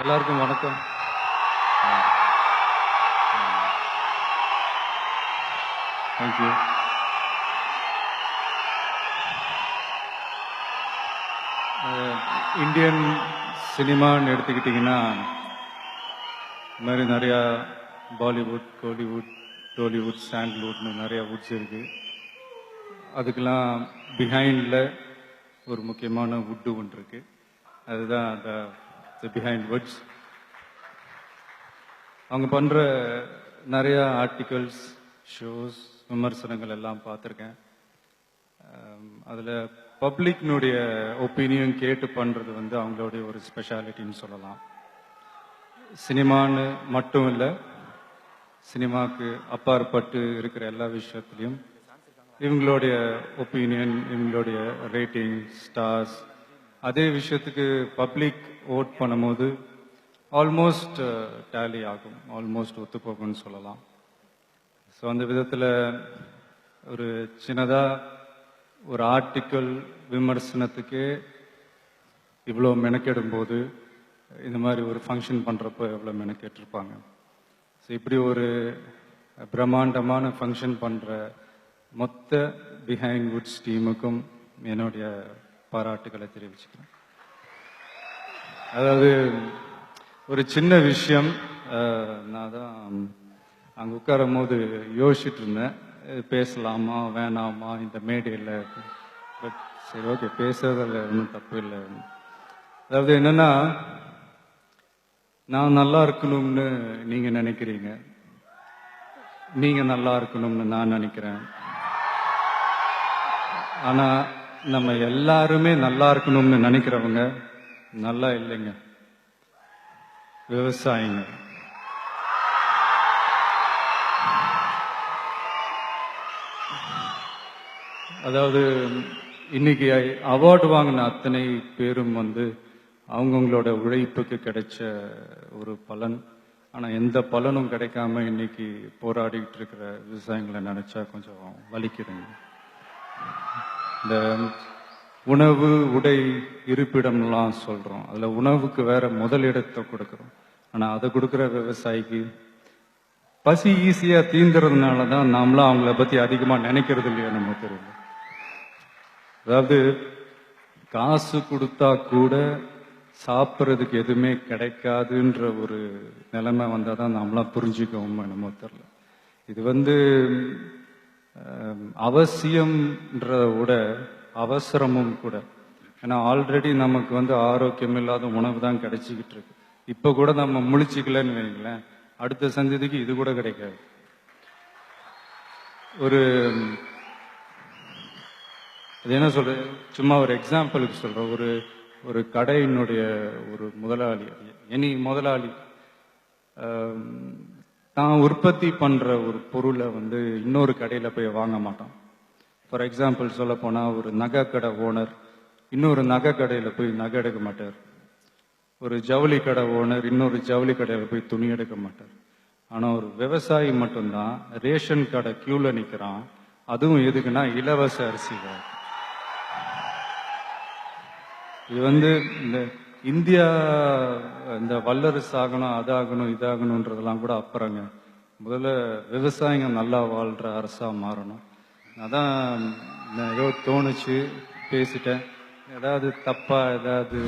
எல்லாருக்கும் வணக்கம். Thank you. Indian சினிமான்னு எடுத்துக்கிட்டிங்கன்னா இந்த மாதிரி நிறையா பாலிவுட், கோலிவுட், டோலிவுட், சாண்ட்வுட்னு நிறையா வுட்ஸ் இருக்குது. அதுக்கெல்லாம் பிஹைண்டில் ஒரு முக்கியமான வுட்டு ஒன்று இருக்குது. அதுதான் அந்த பிஹைண்ட் வுட்ஸ். அவங்க பண்ணுற நிறையா ஆர்டிகல்ஸ், ஷோஸ், விமர்சனங்கள் எல்லாம் பார்த்துருக்கேன். அதில் பப்ளிக்னுடைய ஒப்பீனியன் கேட்டு பண்ணுறது அவங்களுடைய ஒரு ஸ்பெஷாலிட்டின்னு சொல்லலாம். சினிமான்னு மட்டும் இல்லை, சினிமாவுக்கு அப்பாற்பட்டு இருக்கிற எல்லா விஷயத்துலையும் இவங்களுடைய ஒப்பீனியன், இவங்களுடைய ரேட்டிங், ஸ்டார்ஸ், அதே விஷயத்துக்கு பப்ளிக் ஓட் பண்ணும்போது ஆல்மோஸ்ட் டேலி ஆகும், ஆல்மோஸ்ட் ஒத்துப்போகும்னு சொல்லலாம். ஸோ அந்த விதத்தில் ஒரு சின்னதாக ஒரு ஆர்டிக்கல் விமர்சனத்துக்கே இவ்வளோ மெனக்கெடும்போது இந்த மாதிரி ஒரு ஃபங்க்ஷன் பண்ணுறப்போ எவ்வளோ மெனக்கெட்டிருப்பாங்க. ஸோ இப்படி ஒரு பிரம்மாண்டமான ஃபங்க்ஷன் பண்ணுற மொத்த பிஹைண்ட் வுட்ஸ் டீமுக்கும் என்னுடைய பாராட்டுகளை தெரிவிச்சுக்கிறேன். அதாவது ஒரு சின்ன விஷயம், நான் தான் அங்கே உட்காரும் போது யோசிச்சுட்டு இருந்தேன், பேசலாமா வேணாமா இந்த மேடையில். பட் சரி, ஓகே, பேசுறதில் ஒன்றும் தப்பு இல்லை. அதாவது என்னன்னா, நான் நல்லா இருக்கணும்னு நீங்கள் நினைக்கிறீங்க, நீங்கள் நல்லா இருக்கணும்னு நான் நினைக்கிறேன். ஆனால் நம்ம எல்லாருமே நல்லா இருக்கணும்னு நினைக்கிறவங்க நல்லா இல்லைங்க, விவசாயிங்க. அதாவது இன்னைக்கு அவார்டு வாங்கின அத்தனை பேரும் அவங்கவுங்களோட உழைப்புக்கு கிடைச்ச ஒரு பலன். ஆனால் எந்த பலனும் கிடைக்காம இன்னைக்கு போராடிக்கிட்டு இருக்கிற விவசாயிகளை நினைச்சா கொஞ்சம் வலிக்குதுங்க. இந்த உணவு, உடை, இருப்பிடம்லாம் சொல்றோம், அதுல உணவுக்கு வேற முதலிடத்தை கொடுக்குறோம். ஆனா அதை கொடுக்குற விவசாயிக்கு பசி ஈஸியா தீந்துறதுனால தான் நாமளாம் அவங்கள பத்தி அதிகமா நினைக்கிறது இல்லையா நம்ம தெரியல. அதாவது காசு கொடுத்தா கூட சாப்பிட்றதுக்கு எதுவுமே கிடைக்காதுன்ற ஒரு நிலைமை வந்தால் தான் நம்மளாம் புரிஞ்சுக்கவும் என்னமோ தெரியல. இது அவசியம்ன்றத விட அவசரமும் கூட. ஏன்னா ஆல்ரெடி நமக்கு ஆரோக்கியம் இல்லாத உணவு தான் கிடைச்சிக்கிட்டு இருக்கு. இப்போ கூட நம்ம முழிச்சிக்கலன்னு வைங்களேன், அடுத்த சந்ததிக்கு இது கூட கிடைக்காது. அது என்ன சொல்ற, சும்மா ஒரு எக்ஸாம்பிளுக்கு சொல்றேன். ஒரு கடையினுடைய ஒரு முதலாளி, எனி முதலாளி தான் உற்பத்தி பண்ற ஒரு பொருளை இன்னொரு கடையில போய் வாங்க மாட்டான். ஃபார் எக்ஸாம்பிள் சொல்ல போனா, ஒரு நகை கடை ஓனர் இன்னொரு நகை கடையில போய் நகை எடுக்க மாட்டார். ஒரு ஜவுளி கடை ஓனர் இன்னொரு ஜவுளி கடையில போய் துணி எடுக்க மாட்டார். ஆனா ஒரு விவசாயி மட்டும்தான் ரேஷன் கடை கியூல நிக்கிறான். அதுவும் எதுக்குன்னா இலவச அரிசி. இது இந்த இந்தியா இந்த வல்லரசு ஆகணும், அதாகணும், இதாகணும்ன்றதெல்லாம் கூட அப்புறங்க. முதல்ல விவசாயிங்க நல்லா வாழ்ற அரசா மாறணும். அதான் ஏதோ தோணுச்சு, பேசிட்டேன். ஏதாவது தப்பா ஏதாவது